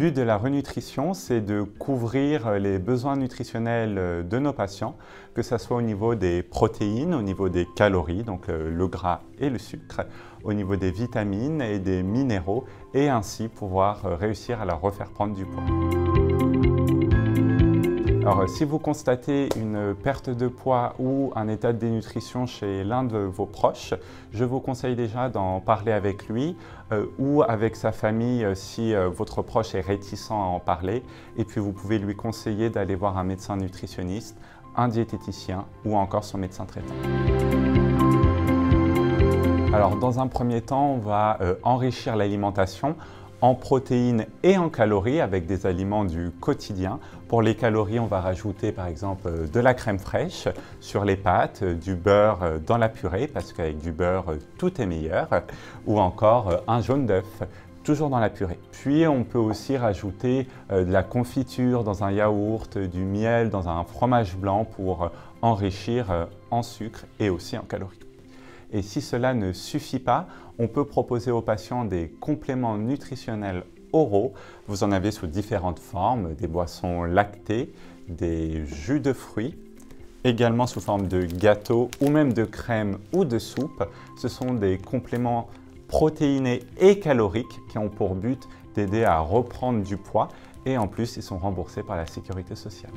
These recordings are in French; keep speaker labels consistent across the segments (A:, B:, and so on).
A: but de la renutrition, c'est de couvrir les besoins nutritionnels de nos patients, que ce soit au niveau des protéines, au niveau des calories, donc le gras et le sucre, au niveau des vitamines et des minéraux, et ainsi pouvoir réussir à leur refaire prendre du poids. Alors, si vous constatez une perte de poids ou un état de dénutrition chez l'un de vos proches, je vous conseille déjà d'en parler avec lui ou avec sa famille si votre proche est réticent à en parler. Et puis, vous pouvez lui conseiller d'aller voir un médecin nutritionniste, un diététicien ou encore son médecin traitant. Alors, dans un premier temps, on va enrichir l'alimentation en protéines et en calories avec des aliments du quotidien. Pour les calories, on va rajouter par exemple de la crème fraîche sur les pâtes, du beurre dans la purée parce qu'avec du beurre tout est meilleur, ou encore un jaune d'œuf toujours dans la purée. Puis on peut aussi rajouter de la confiture dans un yaourt, du miel dans un fromage blanc pour enrichir en sucre et aussi en calories. Et si cela ne suffit pas, on peut proposer aux patients des compléments nutritionnels oraux. Vous en avez sous différentes formes, des boissons lactées, des jus de fruits, également sous forme de gâteaux ou même de crème ou de soupe. Ce sont des compléments protéinés et caloriques qui ont pour but d'aider à reprendre du poids et en plus, ils sont remboursés par la sécurité sociale.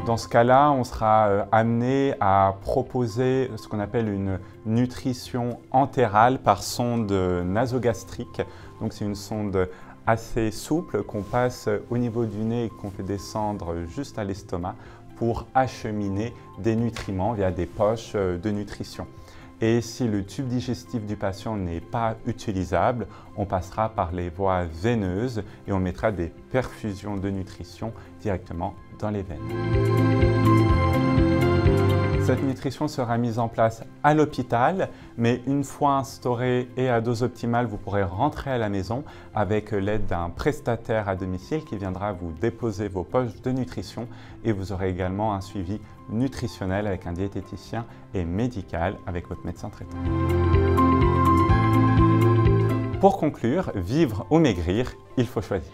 A: Dans ce cas-là, on sera amené à proposer ce qu'on appelle une nutrition entérale par sonde nasogastrique. Donc c'est une sonde assez souple qu'on passe au niveau du nez et qu'on fait descendre juste à l'estomac pour acheminer des nutriments via des poches de nutrition. Et si le tube digestif du patient n'est pas utilisable, on passera par les voies veineuses et on mettra des perfusions de nutrition directement dans les veines. Cette nutrition sera mise en place à l'hôpital, mais une fois instaurée et à dose optimale, vous pourrez rentrer à la maison avec l'aide d'un prestataire à domicile qui viendra vous déposer vos poches de nutrition et vous aurez également un suivi nutritionnel avec un diététicien et médical avec votre médecin traitant. Pour conclure, vivre ou maigrir, il faut choisir.